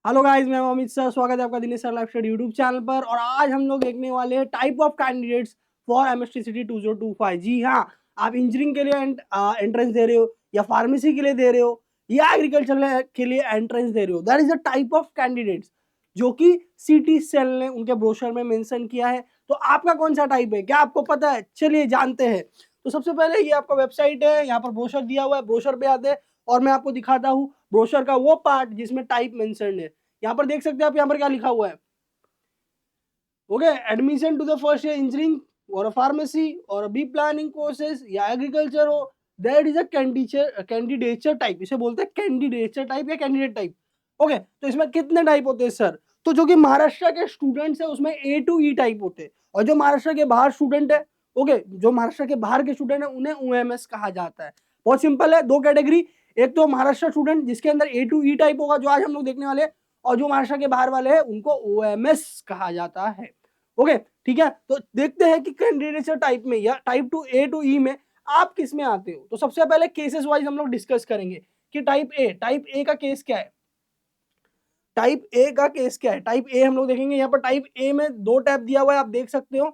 Hello guys, मैं हूं Amit sir. स्वागत है आपका Dinesh sir life study YouTube channel पर। और आज हम लोग देखने वाले हैं type of candidates for MST city 2025। जी हाँ, आप इंजीनियरिंग के लिए एंट्रेंस दे रहे हो, या फार्मेसी के लिए दे रहे हो, या एग्रीकल्चर के लिए एंट्रेंस दे रहे हो, that is the type of candidates जो कि सिटी सेल ने उनके ब्रोशर में मेंशन किया है। तो आपका कौन सा टाइप है, क्या आपको पता है? चलिए जानते हैं। तो सबसे पहले ये आपका वेबसाइट है, यहाँ पर ब्रोशर दिया हुआ है। ब्रोशर पे आते हैं और मैं आपको दिखाता हूँ ब्रोशर का वो पार्ट जिसमें टाइप मेंशन्ड है। यहाँ पर देख सकते हैं आप, यहाँ पर क्या लिखा हुआ है। Okay, admission to the first year engineering और फार्मेसी और बी प्लानिंग कोर्सेज या एग्रीकल्चर हो, that is a candidature type. इसे बोलते हैं कैंडिडेचर टाइप या कैंडिडेट टाइप। ओके, तो इसमें कितने टाइप होते हैं सर? तो जो कि महाराष्ट्र के स्टूडेंट्स है उसमें ए टू ई टाइप होते हैं, और जो महाराष्ट्र के बाहर स्टूडेंट है, ओके, जो महाराष्ट्र के बाहर के स्टूडेंट है उन्हें ओएमएस कहा जाता है। बहुत सिंपल है, दो कैटेगरी। एक तो महाराष्ट्र स्टूडेंट जिसके अंदर ए टू ई टाइप होगा, जो आज हम लोग देखने वाले हैं, और जो महाराष्ट्र के बाहर वाले हैं उनको ओएमएस कहा जाता है। ओके, ठीक है। तो देखते हैं कि कैंडिडेचर टाइप में या टाइप टू ए टू ई में आप किस में आते हो। तो सबसे पहले केसेस वाइज हम लोग डिस्कस करेंगे कि टाइप ए का केस क्या है। टाइप ए का केस क्या है? टाइप ए हम लोग देखेंगे। यहाँ पर टाइप ए में दो टैब दिया हुआ है, आप देख सकते हो।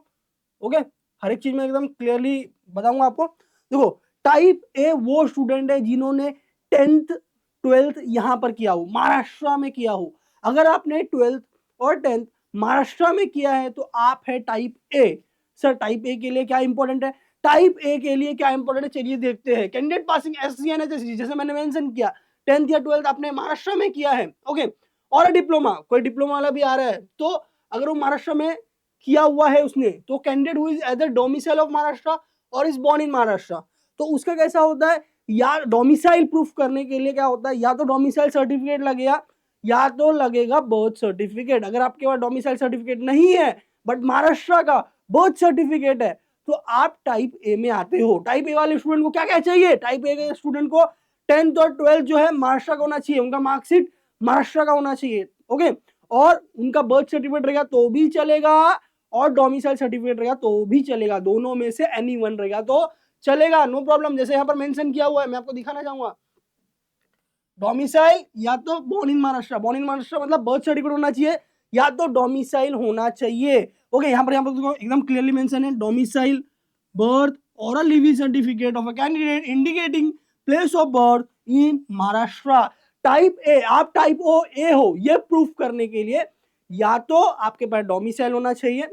ओके, हर एक चीज में एकदम क्लियरली बताऊंगा आपको। देखो, टाइप ए वो स्टूडेंट है जिन्होंने 10th 12th यहाँ पर किया हो, महाराष्ट्र में किया हो। अगर आपने 12th और 10th महाराष्ट्र में किया है तो आप है type A. Sir, type A के लिए क्या इंपॉर्टेंट है? टाइप ए के लिए क्या इंपॉर्टेंट है, चलिए देखते हैं। कैंडिडेट पासिंग एससी एनएचएससी, जैसे मैंने मेंशन किया, 10th या 12th आपने महाराष्ट्र में किया है। ओके, और डिप्लोमा, कोई डिप्लोमा वाला भी आ रहा है, तो अगर वो महाराष्ट्र में किया हुआ है उसने, तो candidate who is either domicile of Maharashtra और इज बोर्न इन महाराष्ट्र, तो उसका कैसा होता है, या डोमिसाइल प्रूफ करने के लिए क्या होता है, या तो डोमिसाइल सर्टिफिकेट लगेगा या तो लगेगा बर्थ सर्टिफिकेट। अगर आपके पास डोमिसाइल सर्टिफिकेट नहीं है बट महाराष्ट्र का बर्थ सर्टिफिकेट है, तो आप टाइप ए में आते हो। टाइप ए वाले स्टूडेंट को क्या क्या चाहिए? टाइप ए के स्टूडेंट को 10th और 12th जो है महाराष्ट्र का होना चाहिए, उनका मार्कशीट महाराष्ट्र का होना चाहिए। ओके, और उनका बर्थ सर्टिफिकेट रहेगा तो भी चलेगा, और डोमिसाइल सर्टिफिकेट रहेगा तो भी चलेगा। दोनों में से एनी वन रहेगा तो चलेगा, नो प्रॉब्लम। जैसे यहाँ पर मेंशन किया हुआ है, मैं आपको दिखाना चाहूंगा। डोमिसाइल या तो born in Maharashtra, born in Maharashtra मतलब बर्थ सर्टिफिकेट होना चाहिए, या तो डोमिसाइल होना चाहिए। ओके, यहाँ पर एकदम क्लियरली मेंशन है, डोमिसाइल, बर्थ और a leaving certificate of a candidate indicating place of birth in Maharashtra. Type A, आप टाइप ओ ए हो, ये प्रूफ करने के लिए या तो आपके पास डोमिसाइल होना चाहिए,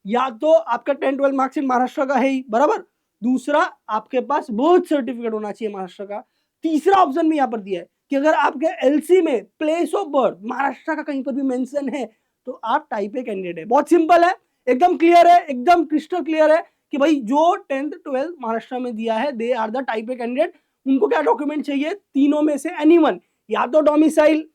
या तो आपका 10th 12th मार्क्सिट महाराष्ट्र का है ही, बराबर। दूसरा, आपके पास बर्थ सर्टिफिकेट होना चाहिए महाराष्ट्र का। तीसरा ऑप्शन भी यहाँ पर दिया है कि अगर आपके एलसी में प्लेस ऑफ बर्थ महाराष्ट्र का कहीं पर भी मेंशन है तो आप टाइप ए कैंडिडेट है। बहुत सिंपल है, एकदम क्लियर है, एकदम क्रिस्टल क्लियर है कि भाई जो 10th 12th महाराष्ट्र में दिया है they are the type A candidate. उनको क्या डॉक्यूमेंट चाहिए? तीनों में से एनीवन, या तो डोमिसाइल,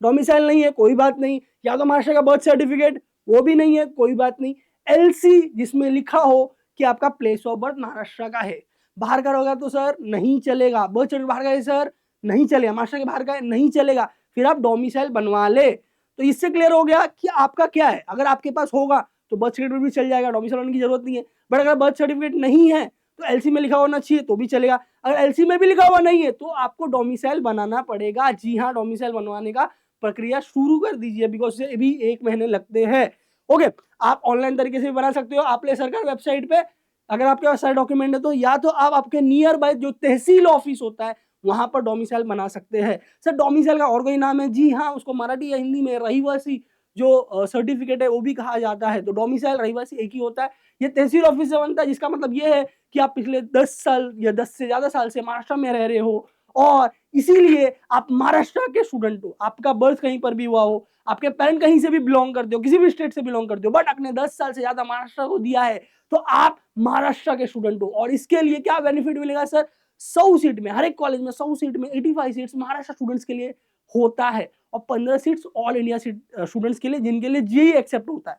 डोमिसाइल नहीं है कोई बात नहीं, या तो महाराष्ट्र का बर्थ सर्टिफिकेट, वो भी नहीं है कोई बात नहीं, एलसी जिसमें लिखा हो कि आपका प्लेस ऑफ बर्थ महाराष्ट्र का है। बाहर का होगा तो सर नहीं चलेगा, बर्थ सर्टिफिकेट बाहर का है सर नहीं चलेगा, महाराष्ट्र के बाहर का है नहीं चलेगा, फिर आप डोमिसाइल बनवा ले। तो इससे क्लियर हो गया कि आपका क्या है। अगर आपके पास होगा तो बर्थ सर्टिफिकेट भी चल जाएगा, डोमिसाइल होने की जरूरत नहीं है। बट अगर बर्थ सर्टिफिकेट नहीं है तो एलसी में लिखा होना चाहिए तो भी चलेगा। अगर एलसी में भी लिखा हुआ नहीं है तो आपको डोमिसाइल बनाना पड़ेगा। जी हाँ, डोमिसाइल बनवाने का प्रक्रिया शुरू कर दीजिए, बिकॉज ये भी 1 महीने लगते हैं। ओके, आप ऑनलाइन तरीके से भी बना सकते हो, आप ले सरकार वेबसाइट पे, अगर आपके पास सारे डॉक्यूमेंट है तो, या तो आप आपके नियर बाय जो तहसील ऑफिस होता है वहां पर डोमिसाइल बना सकते हैं। सर, डोमिसाइल का और कोई नाम है? जी हाँ, उसको मराठी या हिंदी में रहीवासी जो सर्टिफिकेट है वो भी कहा जाता है। तो डोमिसाइल रहीवासी एक ही होता है, ये तहसील ऑफिस से बनता है, जिसका मतलब ये है कि आप पिछले 10 साल या 10 से ज्यादा साल से महाराष्ट्र में रह रहे हो, और इसीलिए आप महाराष्ट्र के स्टूडेंट हो, आपका बर्थ कहीं पर भी हुआ हो, आपके पेरेंट कहीं से भी बिलोंग करते हो, किसी भी स्टेट से बिलोंग करते हो, बट आपने 10 साल से ज्यादा महाराष्ट्र को दिया है, तो आप महाराष्ट्र के स्टूडेंट हो। और इसके लिए क्या बेनिफिट मिलेगा सर? 100 सीट में, हर एक कॉलेज में 100 सीट में 85 सीट्स महाराष्ट्र स्टूडेंट्स के लिए होता है, और 15 सीट्स ऑल इंडिया स्टूडेंट्स के लिए, जिनके लिए जेई एक्सेप्ट होता है।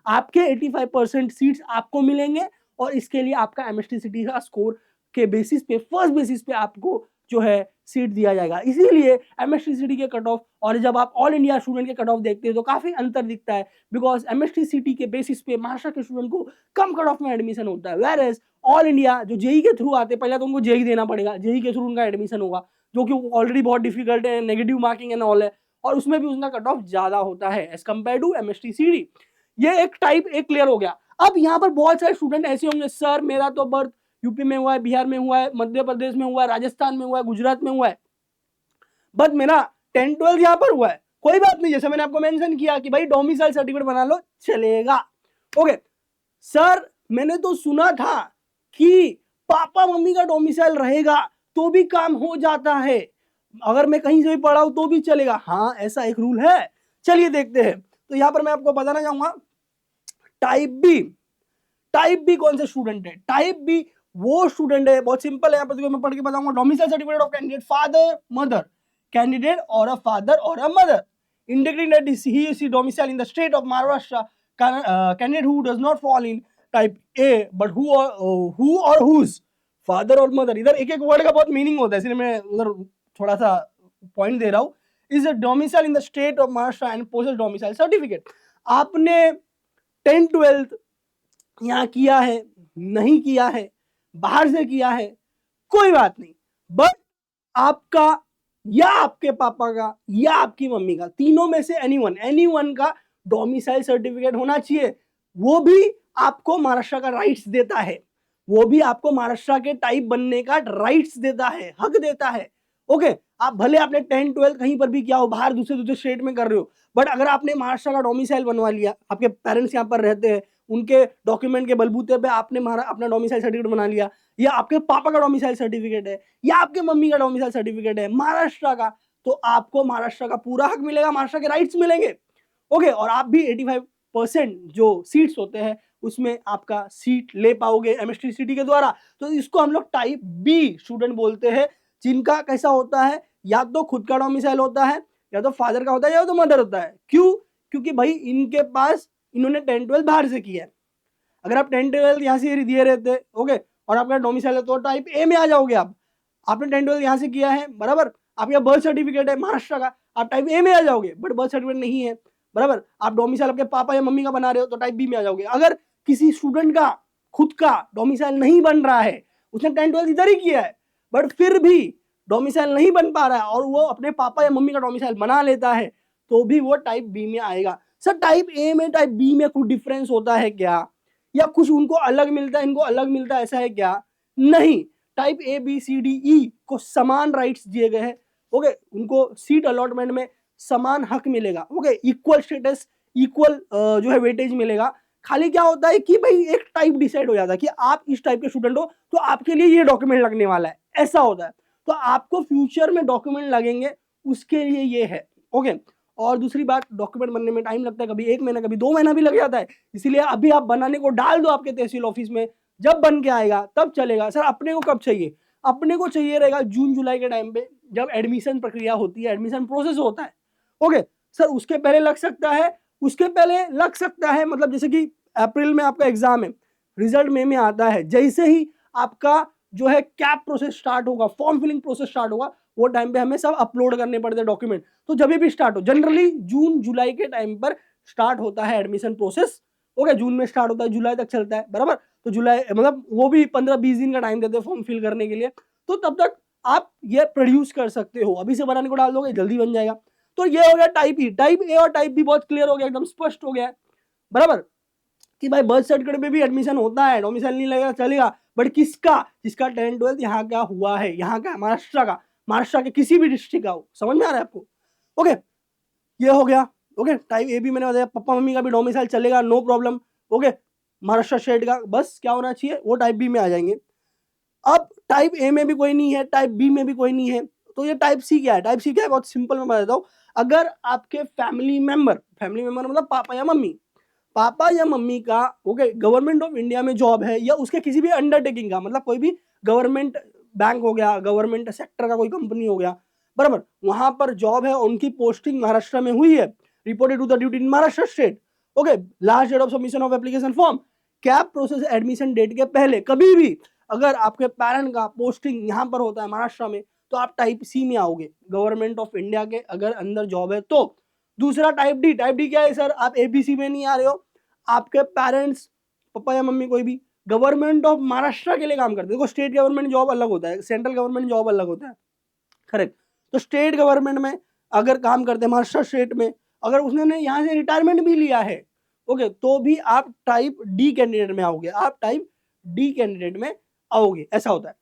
आपके 85% सीट्स आपको मिलेंगे, और इसके लिए आपका एमएसटी सिटी का स्कोर के बेसिस पे, फर्स्ट बेसिस पे आपको जो है सीट दिया जाएगा। इसीलिए एमएसटी सिटी के कट ऑफ और जब आप ऑल इंडिया स्टूडेंट के कट ऑफ देखते हैं तो काफी अंतर दिखता है, बिकॉज एमएसटी सिटी के बेसिस पे महाराष्ट्र के स्टूडेंट को कम कट ऑफ में एडमिशन होता है, वेर एज ऑल इंडिया जो जेई के थ्रू आते हैं, पहले तो उनको जेई देना पड़ेगा, जेई के थ्रू उनका एडमिशन होगा, जो कि ऑलरेडी बहुत डिफिकल्ट है, नेगेटिव मार्किंग एंड ऑल है, और उसमें भी उसका कट ऑफ ज्यादा होता है एज कम्पेयर टू MSTCD। ये एक टाइप एक क्लियर हो गया। अब यहाँ पर बहुत सारे स्टूडेंट ऐसे होंगे, सर मेरा तो बर्थ यूपी में हुआ है, बिहार में हुआ है, मध्य प्रदेश में हुआ है, राजस्थान में हुआ है, गुजरात में हुआ है, बट मेरा 10-12 यहाँ पर हुआ है। कोई बात नहीं, जैसे मैंने आपको मेंशन किया कि भाई डोमिसाइल सर्टिफिकेट बना लो, चलेगा। ओके सर, मैंने तो सुना था कि पापा मम्मी का डोमिसाइल रहेगा तो भी काम हो जाता है, अगर मैं कहीं से भी पढ़ा हूं तो भी चलेगा। हाँ, ऐसा एक रूल है। चलिए देखते हैं। तो यहां पर मैं आपको बताना चाहूंगा टाइप बी। टाइप बी कौन से स्टूडेंट है? टाइप बी वो स्टूडेंट है, बहुत सिंपल है, यहाँ पर मैं पढ़ के बताऊंगा। Domicile certificate of candidate father mother, candidate और अ फादर और a mother indicating that he is domicile in the state of Maharashtra, candidate who does not fall in type A but who or whose father or mother, इधर एक एक word का बहुत meaning होता है इसलिए मैं उधर थोड़ा सा पॉइंट दे रहा हूँ। Is a domicile in the state of Maharashtra and possess domicile certificate. आपने 10-12 यहाँ किया है, नहीं किया है, बाहर से किया है, कोई बात नहीं, बट आपका या आपके पापा का या आपकी मम्मी का, तीनों में से एनीवन का डोमिसाइल सर्टिफिकेट होना चाहिए। वो भी आपको महाराष्ट्र का राइट्स देता है, वो भी आपको महाराष्ट्र के टाइप बनने का राइट्स देता है, हक देता है। ओके, आप भले आपने 10-12 कहीं पर भी किया हो, बाहर दूसरे दूसरे स्टेट में कर रहे हो, बट अगर आपने महाराष्ट्र का डोमिसाइल बनवा लिया, आपके पेरेंट्स यहाँ पर रहते हैं, उनके डॉक्यूमेंट के बलबूते पे आपने अपना डोमिसाइल सर्टिफिकेट बना लिया, या आपके पापा का डोमिसाइल सर्टिफिकेट है, या आपके मम्मी का डोमिसाइल सर्टिफिकेट है महाराष्ट्र का, तो आपको महाराष्ट्र का पूरा हक मिलेगा, महाराष्ट्र के राइट्स मिलेंगे। ओके, और आप भी 85% जो सीट्स होते हैं उसमें आपका सीट ले पाओगे MSTCD के द्वारा। तो इसको हम लोग टाइप बी स्टूडेंट बोलते हैं, जिनका कैसा होता है, या तो खुद का डोमिसाइल होता है, या तो फादर का होता है, या तो मदर होता है। क्यों? क्योंकि भाई इनके पास, इन्होंने 10-12 बाहर से किया है। अगर आप 10-12 यहाँ से दिए रहते, ओके, और आपका डोमिसाइल है तो टाइप ए में आ जाओगे आप। आपने 10-12 यहाँ से किया है, बराबर, आपका बर्थ सर्टिफिकेट है महाराष्ट्र का, आप टाइप ए में आ जाओगे, बट बर्थ सर्टिफिकेट नहीं है, बराबर, आप डोमिसाइल आपके पापा या मम्मी का बना रहे हो तो टाइप बी में आ जाओगे। अगर किसी स्टूडेंट का खुद का डोमिसाइल नहीं बन रहा है, उसने 10-12 इधर ही किया है, बट फिर भी डोमिसाइल नहीं बन पा रहा है और वो अपने पापा या मम्मी का डोमिसाइल बना लेता है, तो भी वो टाइप बी में आएगा। सर टाइप ए में टाइप बी में कुछ डिफरेंस होता है क्या, या कुछ उनको अलग मिलता है इनको अलग मिलता है, ऐसा है क्या? नहीं, टाइप ABCDE को समान राइट्स दिए गए हैं। ओके, उनको सीट अलॉटमेंट में समान हक मिलेगा। ओके, इक्वल स्टेटस, इक्वल जो है वेटेज मिलेगा। खाली क्या होता है कि भाई एक टाइप डिसाइड हो जाता है कि आप इस टाइप के स्टूडेंट हो तो आपके लिए ये डॉक्यूमेंट लगने वाला है, ऐसा होता है। तो आपको फ्यूचर में डॉक्यूमेंट लगेंगे, उसके लिए ये है। ओके, और दूसरी बात, डॉक्यूमेंट बनने में टाइम लगता है, कभी 1 महीना कभी 2 महीना भी लग जाता है, इसीलिए अभी आप बनाने को डाल दो आपके तहसील ऑफिस में, जब बन के आएगा तब चलेगा। सर अपने को कब चाहिए? अपने को चाहिए रहेगा जून जुलाई के टाइम पे, जब एडमिशन प्रक्रिया होती है, एडमिशन प्रोसेस होता है। ओके सर, उसके पहले लग सकता है, उसके पहले लग सकता है, मतलब जैसे कि अप्रैल में आपका एग्जाम है, रिजल्ट मई में आता है, जैसे ही आपका जो है कैप प्रोसेस स्टार्ट होगा, फॉर्म फिलिंग प्रोसेस स्टार्ट होगा, वो टाइम पे हमें सब अपलोड करने पड़ते हैं डॉक्यूमेंट। तो जब भी स्टार्ट हो, जनरली जून जुलाई के टाइम पर स्टार्ट होता है एडमिशन प्रोसेस। ओके, जून में स्टार्ट होता है, जुलाई तक चलता है, बराबर। तो जुलाई मतलब वो भी 15-20 दिन का टाइम देते हैं फॉर्म फिल करने के लिए। तो तब तक आप ये प्रोड्यूस कर सकते हो, अभी से बनाने को डाल दोगे जल्दी बन जाएगा। तो ये हो गया टाइप ई। टाइप ए और टाइप बी बहुत क्लियर हो गया, एकदम स्पष्ट हो गया है, बराबर, कि भाई बर्थ सर्टिफिकेट में भी एडमिशन होता है, डोमिसाइल नहीं लगेगा चलेगा, बट किसका? जिसका 10-12 यहाँ का हुआ है, यहाँ का महाराष्ट्र का, महाराष्ट्र के किसी भी डिस्ट्रिक्ट का हो। समझ में आ रहा है आपको? ओके, ये हो गया। ओके, टाइप ए भी मैंने बताया, पापा मम्मी का भी डोमिसाइल चलेगा, no problem. Okay, Maharashtra state का बस क्या होना चाहिए, वो टाइप बी में आ जाएंगे। अब टाइप ए में भी कोई नहीं है, टाइप बी में भी कोई नहीं है, तो ये टाइप सी क्या है? टाइप सी क्या है, बहुत सिंपल मैं बताता हूँ। अगर आपके फैमिली मेंबर मतलब पापा या मम्मी, पापा या मम्मी का ओके गवर्नमेंट ऑफ इंडिया में जॉब है, या उसके किसी भी अंडरटेकिंग का, मतलब कोई भी गवर्नमेंट बैंक हो गया, गवर्नमेंट सेक्टर का कोई कंपनी हो गया, बराबर, वहां पर जॉब है, उनकी पोस्टिंग महाराष्ट्र में हुई है, reported to the duty in Maharashtra state. Okay, last date of submission of application form, CAP process admission date के पहले कभी भी अगर आपके पेरेंट का पोस्टिंग यहाँ पर होता है महाराष्ट्र में, तो आप टाइप सी में आओगे, गवर्नमेंट ऑफ इंडिया के अगर अंदर जॉब है तो। दूसरा टाइप डी। टाइप डी क्या है सर? आप एबीसी में नहीं आ रहे हो, आपके पेरेंट्स, पापा या मम्मी कोई भी गवर्नमेंट ऑफ महाराष्ट्र के लिए काम करते हैं। देखो, स्टेट गवर्नमेंट जॉब अलग होता है, सेंट्रल गवर्नमेंट जॉब अलग होता है, करेक्ट। तो स्टेट गवर्नमेंट में अगर काम करते हैं महाराष्ट्र स्टेट में, अगर उसने यहाँ से रिटायरमेंट भी लिया है, ओके, तो भी आप टाइप डी कैंडिडेट में आओगे, आप टाइप डी कैंडिडेट में आओगे, ऐसा होता है।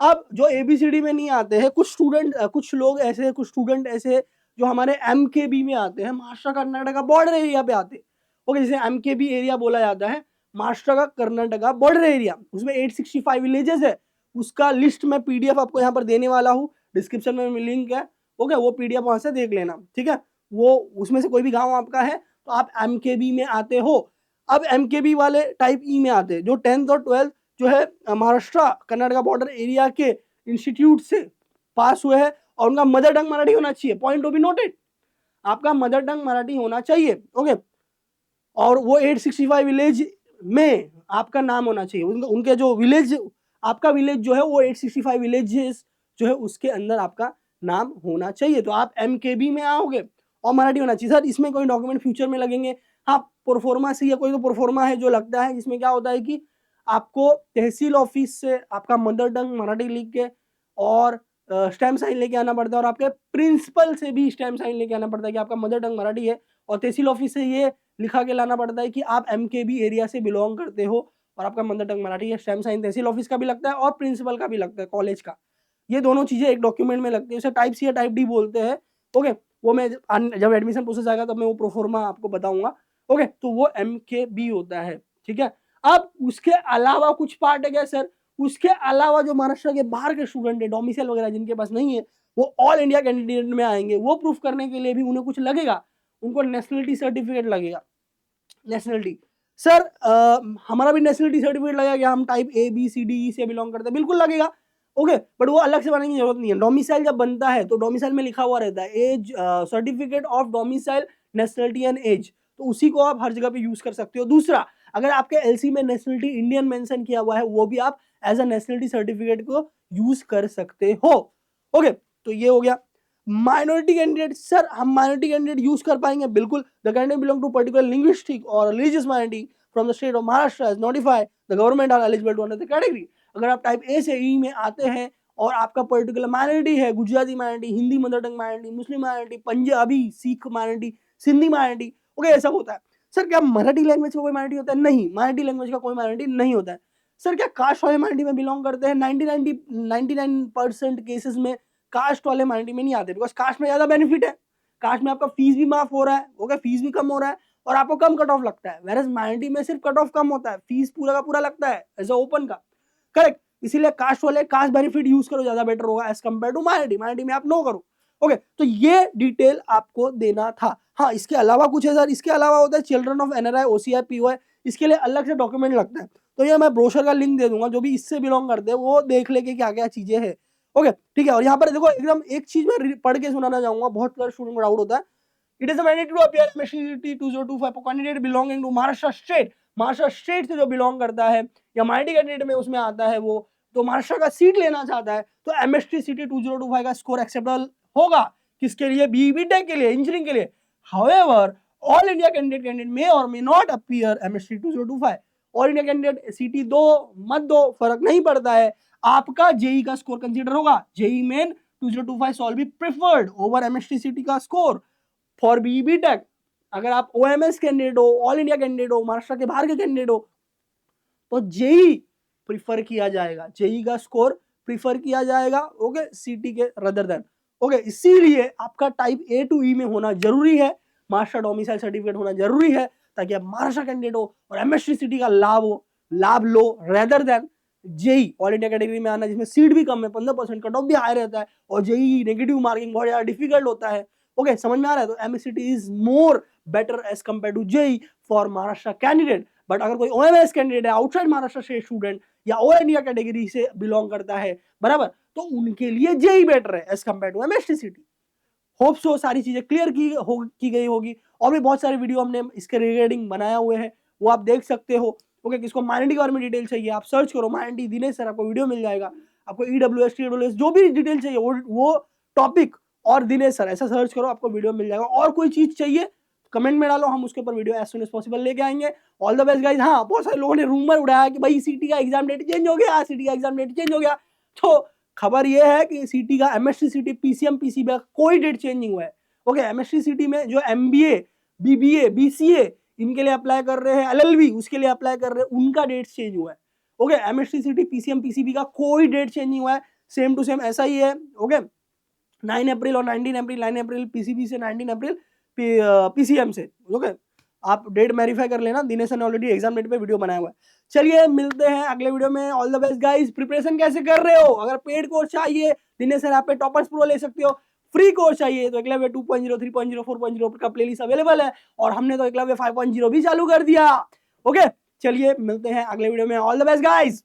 अब जो ABCD में नहीं आते हैं, कुछ स्टूडेंट, कुछ लोग ऐसे, कुछ स्टूडेंट ऐसे जो हमारे MKB में आते हैं, महाराष्ट्र कर्नाटका बॉर्डर एरिया पे आते हैं, ओके, जिसे MKB एरिया बोला जाता है, महाराष्ट्र का कर्नाटका बॉर्डर एरिया, उसमें 865 विलेजेस है, उसका लिस्ट मैं PDF आपको यहाँ पर देने वाला हूँ, डिस्क्रिप्शन में लिंक है, ओके, वो PDF वहां से देख लेना, ठीक है। वो उसमें से कोई भी गाँव आपका है तो आप MKB में आते हो। अब MKB वाले टाइप ई में आते हैं जो 10th और 12th जो है महाराष्ट्र कर्नाटका बॉर्डर एरिया के इंस्टीट्यूट से पास हुए हैं, और उनका मदर टंग मराठी होना चाहिए, पॉइंट टू बी नोटेड, आपका मदर टंग मराठी होना चाहिए, ओके, और वो 865 विलेज में आपका नाम होना चाहिए, उनके जो विलेज, आपका विलेज जो है वो 865 विलेजेस जो है उसके अंदर आपका नाम होना चाहिए, तो आप MKB में आओगे और मराठी होना चाहिए। सर इसमें कोई डॉक्यूमेंट फ्यूचर में लगेंगे? हाँ, प्रोफोर्मा से, या कोई तो प्रोफोर्मा है जो लगता है, जिसमें क्या होता है कि आपको तहसील ऑफिस से आपका मदर टंग मराठी लिख के और स्टैम्प साइन लेके आना पड़ता है, और आपके प्रिंसिपल से भी स्टैम्प साइन लेके आना पड़ता है कि आपका मदर टंग मराठी है, और तहसील ऑफिस से ये लिखा के लाना पड़ता है कि आप MKB एरिया से बिलोंग करते हो और आपका मदर टंग मराठी है। स्टैम्प साइन तहसील ऑफिस का भी लगता है और प्रिंसिपल का भी लगता है, कॉलेज का, ये दोनों चीजें एक डॉक्यूमेंट में लगती है, उसे टाइप सी या टाइप डी बोलते हैं, ओके। वो मैं जब एडमिशन प्रोसेस आएगा तब मैं वो प्रोफोर्मा आपको बताऊंगा, ओके, तो वो MKB होता है, ठीक है। अब उसके अलावा कुछ पार्ट है क्या सर? उसके अलावा जो महाराष्ट्र के बाहर के स्टूडेंट है, डोमिसाइल वगैरह जिनके पास नहीं है, वो ऑल इंडिया कैंडिडेट में आएंगे, वो प्रूफ करने के लिए भी उन्हें कुछ लगेगा, उनको नेशनलिटी सर्टिफिकेट लगेगा। नेशनलिटी सर हमारा भी नेशनलिटी सर्टिफिकेट लगेगा कि हम टाइप ABCD से बिलोंग करते हैं, बिल्कुल लगेगा, ओके, बट वो अलग से बनाने की जरूरत नहीं है। डोमिसाइल जब बनता है तो डोमिसाइल में लिखा हुआ रहता है age, certificate of domicile, nationality and age, तो उसी को आप हर जगह पे यूज कर सकते हो। दूसरा, अगर आपके LC में नेशनलिटी इंडियन मेंशन किया हुआ है, वो भी आप एज अ नेशनलिटी सर्टिफिकेट को यूज कर सकते हो, ओके, तो ये हो गया। माइनॉरिटी कैंडिडेट, सर हम माइनॉरिटी कैंडिडेट यूज कर पाएंगे, बिल्कुल। The candidate belong to particular linguistic और religious minority from the state of Maharashtra as notified the government are eligible to under the category. अगर आप टाइप A से E में आते हैं और आपका पर्टिकुलर माइनॉरिटी है, Gujarati minority, Hindi mother tongue minority, मुस्लिम minority, Punjabi, Sikh minority, Sindhi minority, okay, ऐसा होता है। सर क्या मराठी लैंग्वेज का कोई माइनॉरिटी होता है? नहीं, मराठी लैंग्वेज का कोई माइनॉरिटी नहीं होता है। सर क्या कास्ट वाले माइनॉरिटी में बिलोंग करते हैं? 99% केसेस में कास्ट वाले माइनॉरिटी में नहीं आते, बिकॉज कास्ट में ज्यादा बेनिफिट है, कास्ट में आपका फीस भी माफ हो रहा है, ओके, फीस भी कम हो रहा है और आपको कम कट ऑफ लगता है, वेरएज माइनॉरिटी में सिर्फ कट ऑफ कम होता है, फीस पूरा का पूरा लगता है एज अ ओपन का, करेक्ट। इसीलिए कास्ट वाले कास्ट बेनिफिट यूज करो, ज्यादा बेटर होगा as compare to minority, minority में आप नो करो, ओके। तो ये डिटेल आपको देना था। हाँ, इसके अलावा कुछ है सर? इसके अलावा होता है children of NRI, OCI, POI, इसके लिए अलग से डॉक्यूमेंट लगता है, तो ये मैं ब्रोशर का लिंक दे दूंगा, जो भी इससे बिलोंग करते हैं वो देख ले के क्या क्या चीजें हैं, ओके, ठीक है। और यहाँ पर देखो एकदम एक चीज मैं पढ़ के सुनाना चाहूंगा, बहुत सारे स्टूडेंट को डाउट होता है। It is mandatory to appear MSc 2025 for candidate belonging to Maharashtra state, Maharashtra state से जो बिलोंग करता है या माइनॉरिटी कैंडिडेट में उसमें आता है वो, तो महाराष्ट्र का सीट लेना चाहता है, तो MST CT 2025 का स्कोर एक्सेप्टेबल होगा, किसके लिए? BTech के लिए, इंजीनियरिंग के लिए। हाउएवर ऑल इंडिया कैंडिडेट मे और may not appear MST 2025। All India candidate CT दो मत दो, फर्क नहीं पड़ता है, आपका JEE का स्कोर कंसीडर होगा। JEE main 2025 solve be preferred over MST CT का स्कोर फॉर BTech। अगर आप OMS कैंडिडेट हो, ऑल इंडिया कैंडिडेट हो, महाराष्ट्र के बाहर के कैंडिडेट हो, तो JEE प्रीफर किया जाएगा, JEE का स्कोर प्रीफर किया जाएगा, ओके, CT के रदर देन, ओके। इसीलिए आपका टाइप A to E में होना जरूरी है, महाराष्ट्र डोमिसाइल सर्टिफिकेट होना जरूरी है, ताकि आप महाराष्ट्र कैंडिडेट हो और MST CT का लाभ लो rather than JEE all India category में आना, जिसमें सीट भी कम है, 15% कट ऑफ भी हाई रहता है, और JEE नेगेटिव मार्किंग बहुत ज्यादा डिफिकल्ट होता है, ओके, समझ में आ रहा है? तो MSCT is more better as compare to JEE for Maharashtra candidate. But अगर कोई OMS कैंडिडेट है, आउटसाइड महाराष्ट्र से स्टूडेंट या ऑल इंडिया कैटेगरी से बिलोंग करता है, बराबर, तो उनके लिए JEE बेटर है as compare to MST CT। Hope so सारी चीजें क्लियर की गई होगी, और भी बहुत सारे वीडियो हमने इसके रिगार्डिंग बनाया हुए हैं, वो आप देख सकते हो, ओके। किसको माइनॉरिटी के बारे में डिटेल चाहिए, आप सर्च करो माइनॉरिटी दिनेश सर, आपको वीडियो मिल जाएगा। आपको EWS TWS जो भी डिटेल चाहिए वो टॉपिक और दिनेश सर ऐसा सर्च करो, आपको वीडियो मिल जाएगा। और कोई चीज चाहिए कमेंट में डालो, हम उसके ऊपर video as soon as possible लेके आएंगे। All the best guys. हाँ, बहुत सारे लोगों ने रूमर उड़ाया कि भाई CT का एग्जाम डेट चेंज हो गया, CT का एग्जाम डेट चेंज हो गया, तो खबर ये है कि CT का MST CT PCM PCB का कोई डेट चेंज नहीं हुआ है, ओके MSc में जो MBA, BBA, BCA इनके लिए अप्लाई कर रहे हैं, LLB उसके लिए अप्लाई कर रहे हैं, उनका डेट चेंज हुआ है। ओके MSc PCM PCB का कोई डेट चेंज नहीं हुआ है, सेम टू सेम ऐसा ही है। ओके 9 अप्रैल और 19 अप्रैल, 9 अप्रैल PCB से, 19 अप्रैल PCM से। ओके आप डेट वेरीफाई कर लेना, दिनेश ने ऑलरेडी एग्जाम डेट पे वीडियो बनाया हुआ है। चलिए मिलते हैं अगले वीडियो में। All the best guys. Preparation कैसे कर रहे हो? अगर पेड कोर्स चाहिए दिनेश ऐप पे टॉपर्स प्रो ले सकते हो, फ्री कोर्स चाहिए तो एकलव्य 2.0, 3.0, 4.0 का प्लेलिस्ट अवेलेबल है, और हमने तो एकलव्य 5.0 भी चालू कर दिया। ओके चलिए मिलते हैं अगले वीडियो में। All the best guys.